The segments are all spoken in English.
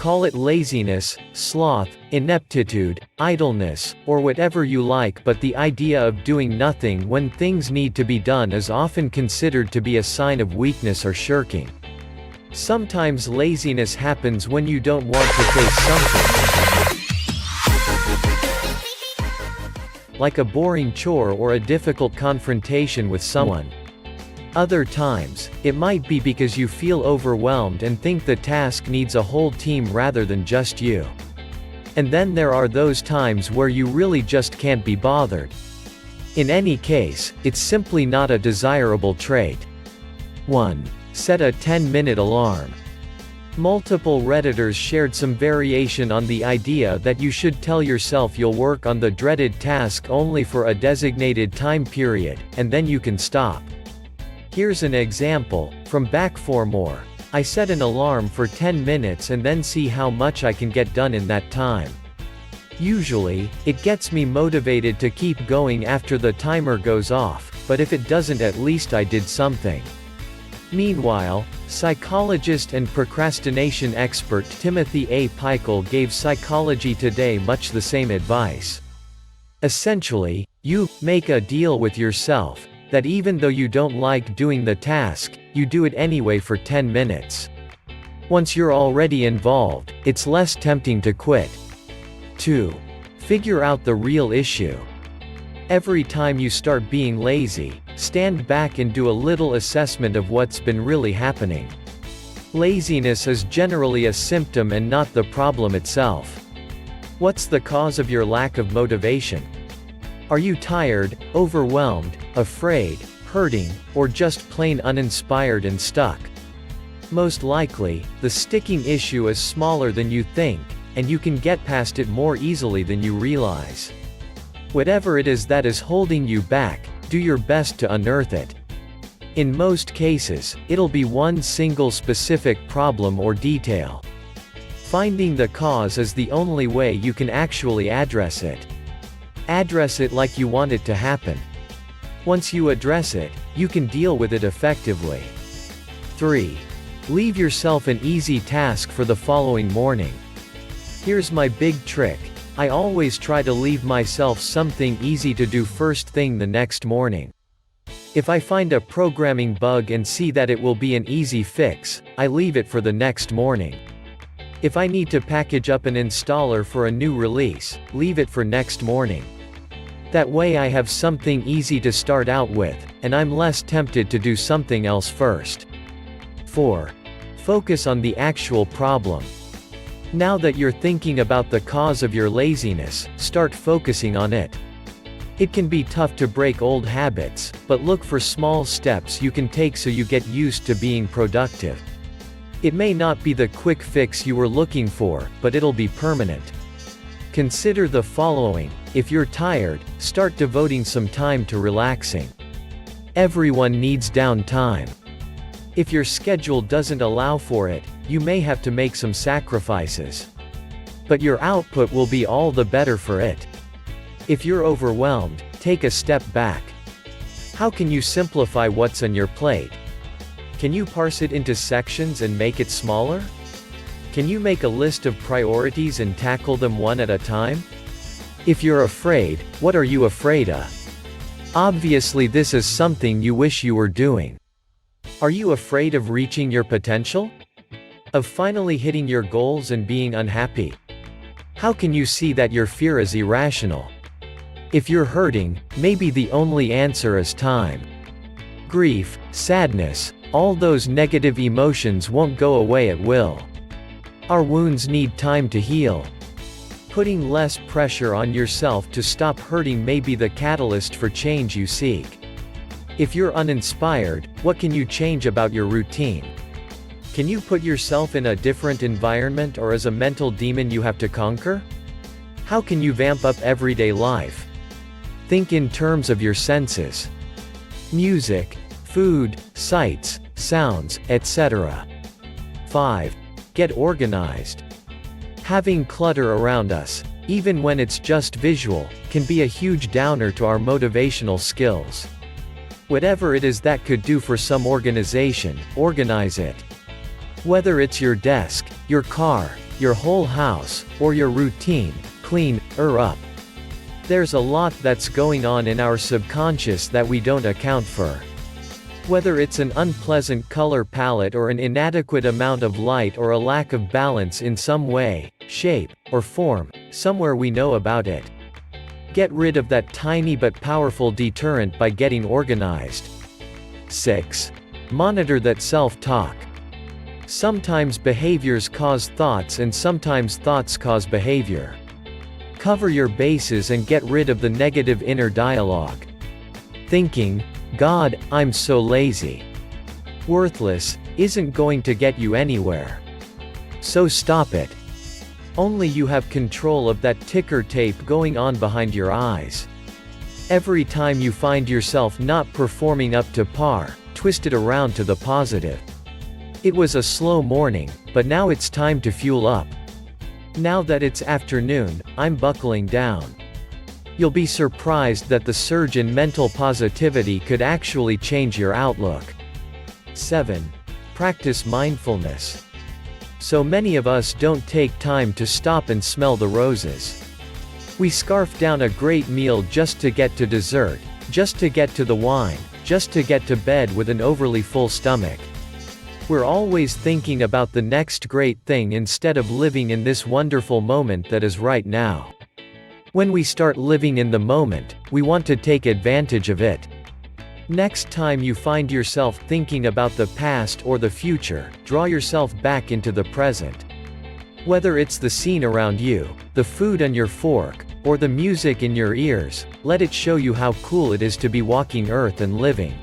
Call it laziness, sloth, ineptitude, idleness, or whatever you like, but the idea of doing nothing when things need to be done is often considered to be a sign of weakness or shirking. Sometimes laziness happens when you don't want to face something, like a boring chore or a difficult confrontation with someone. Other times, it might be because you feel overwhelmed and think the task needs a whole team rather than just you. And then there are those times where you really just can't be bothered. In any case, it's simply not a desirable trait. 1. Set a 10-minute alarm. Multiple Redditors shared some variation on the idea that you should tell yourself you'll work on the dreaded task only for a designated time period, and then you can stop. Here's an example, from Back for More. I set an alarm for 10 minutes and then see how much I can get done in that time. Usually, it gets me motivated to keep going after the timer goes off, but if it doesn't, at least I did something. Meanwhile, psychologist and procrastination expert Timothy A. Peichel gave Psychology Today much the same advice. Essentially, you make a deal with yourself that even though you don't like doing the task, you do it anyway for 10 minutes. Once you're already involved, it's less tempting to quit. 2. Figure out the real issue. Every time you start being lazy, stand back and do a little assessment of what's been really happening. Laziness is generally a symptom and not the problem itself. What's the cause of your lack of motivation? Are you tired, overwhelmed, afraid, hurting, or just plain uninspired and stuck? Most likely, the sticking issue is smaller than you think, and you can get past it more easily than you realize. Whatever it is that is holding you back, do your best to unearth it. In most cases, it'll be one single specific problem or detail. Finding the cause is the only way you can actually address it. Address it like you want it to happen. Once you address it, you can deal with it effectively. 3. Leave yourself an easy task for the following morning. Here's my big trick. I always try to leave myself something easy to do first thing the next morning. If I find a programming bug and see that it will be an easy fix, I leave it for the next morning. If I need to package up an installer for a new release, leave it for next morning. That way I have something easy to start out with, and I'm less tempted to do something else first. 4. Focus on the actual problem. Now that you're thinking about the cause of your laziness, start focusing on it. It can be tough to break old habits, but look for small steps you can take so you get used to being productive. It may not be the quick fix you were looking for, but it'll be permanent. Consider the following. If you're tired, start devoting some time to relaxing. Everyone needs downtime. If your schedule doesn't allow for it, you may have to make some sacrifices. But your output will be all the better for it. If you're overwhelmed, take a step back. How can you simplify what's on your plate? Can you parse it into sections and make it smaller? Can you make a list of priorities and tackle them one at a time? If you're afraid, what are you afraid of? Obviously this is something you wish you were doing. Are you afraid of reaching your potential? Of finally hitting your goals and being unhappy? How can you see that your fear is irrational? If you're hurting, maybe the only answer is time. Grief, sadness, all those negative emotions won't go away at will. Our wounds need time to heal. Putting less pressure on yourself to stop hurting may be the catalyst for change you seek. If you're uninspired, what can you change about your routine? Can you put yourself in a different environment, or is a mental demon you have to conquer? How can you vamp up everyday life? Think in terms of your senses. Music, food, sights, sounds, etc. 5. Get organized. Having clutter around us, even when it's just visual, can be a huge downer to our motivational skills. Whatever it is that could do for some organization, organize it. Whether it's your desk, your car, your whole house, or your routine, clean her up. There's a lot that's going on in our subconscious that we don't account for. Whether it's an unpleasant color palette or an inadequate amount of light or a lack of balance in some way, shape, or form, somewhere we know about it. Get rid of that tiny but powerful deterrent by getting organized. 6. Monitor that self-talk. Sometimes behaviors cause thoughts and sometimes thoughts cause behavior. Cover your bases and get rid of the negative inner dialogue. Thinking, "God, I'm so lazy. Worthless," isn't going to get you anywhere. So stop it. Only you have control of that ticker tape going on behind your eyes. Every time you find yourself not performing up to par, twist it around to the positive. It was a slow morning, but now it's time to fuel up. Now that it's afternoon, I'm buckling down. You'll be surprised that the surge in mental positivity could actually change your outlook. 7. Practice mindfulness. So many of us don't take time to stop and smell the roses. We scarf down a great meal just to get to dessert, just to get to the wine, just to get to bed with an overly full stomach. We're always thinking about the next great thing instead of living in this wonderful moment that is right now. When we start living in the moment, we want to take advantage of it. Next time you find yourself thinking about the past or the future, draw yourself back into the present. Whether it's the scene around you, the food on your fork, or the music in your ears, let it show you how cool it is to be walking Earth and living.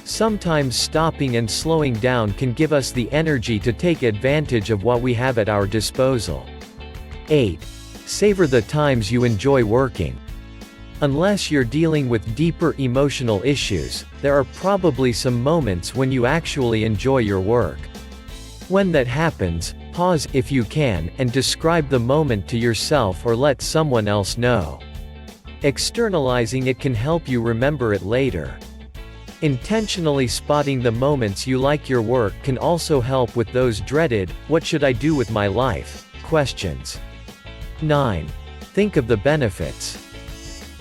Sometimes stopping and slowing down can give us the energy to take advantage of what we have at our disposal. 8. Savor the times you enjoy working. Unless you're dealing with deeper emotional issues, there are probably some moments when you actually enjoy your work. When that happens, pause if you can, and describe the moment to yourself or let someone else know. Externalizing it can help you remember it later. Intentionally spotting the moments you like your work can also help with those dreaded, "What should I do with my life?" questions. 9. Think of the benefits.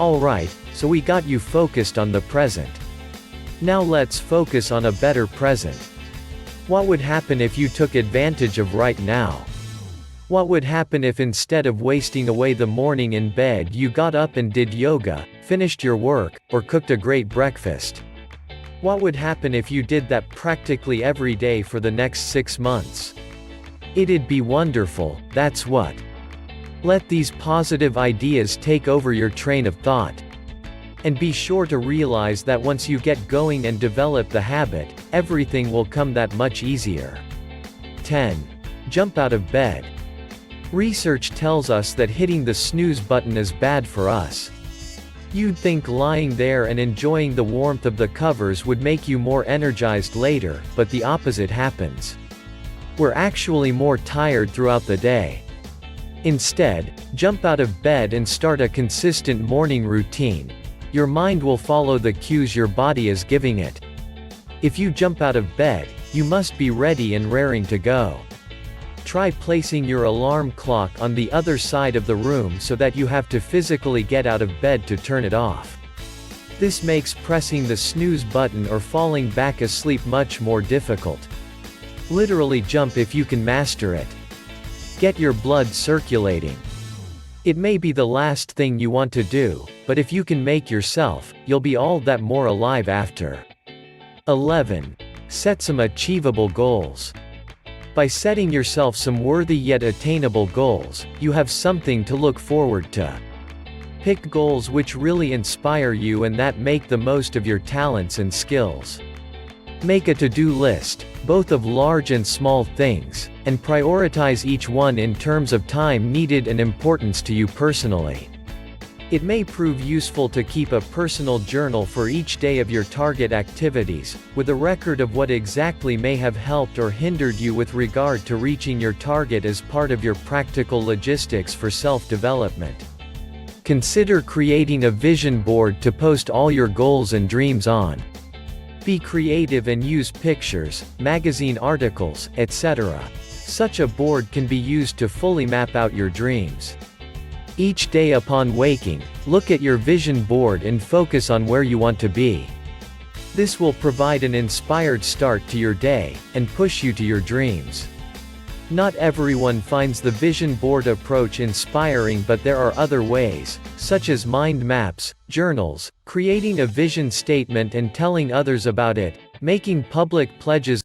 Alright, so we got you focused on the present. Now let's focus on a better present. What would happen if you took advantage of right now? What would happen if instead of wasting away the morning in bed you got up and did yoga, finished your work, or cooked a great breakfast? What would happen if you did that practically every day for the next 6 months? It'd be wonderful, that's what. Let these positive ideas take over your train of thought. And be sure to realize that once you get going and develop the habit, everything will come that much easier. 10. Jump out of bed. Research tells us that hitting the snooze button is bad for us. You'd think lying there and enjoying the warmth of the covers would make you more energized later, but the opposite happens. We're actually more tired throughout the day. Instead, jump out of bed and start a consistent morning routine. Your mind will follow the cues your body is giving it. If you jump out of bed, you must be ready and raring to go. Try placing your alarm clock on the other side of the room so that you have to physically get out of bed to turn it off. This makes pressing the snooze button or falling back asleep much more difficult. Literally jump if you can master it. Get your blood circulating. It may be the last thing you want to do, but if you can make yourself, you'll be all that more alive after. 11. Set some achievable goals. By setting yourself some worthy yet attainable goals, you have something to look forward to. Pick goals which really inspire you and that make the most of your talents and skills. Make a to-do list, both of large and small things, and prioritize each one in terms of time needed and importance to you personally. It may prove useful to keep a personal journal for each day of your target activities, with a record of what exactly may have helped or hindered you with regard to reaching your target as part of your practical logistics for self-development. Consider creating a vision board to post all your goals and dreams on. Be creative and use pictures, magazine articles, etc. Such a board can be used to fully map out your dreams. Each day upon waking, look at your vision board and focus on where you want to be. This will provide an inspired start to your day, and push you to your dreams. Not everyone finds the vision board approach inspiring, but there are other ways, such as mind maps, journals, creating a vision statement and telling others about it, making public pledges.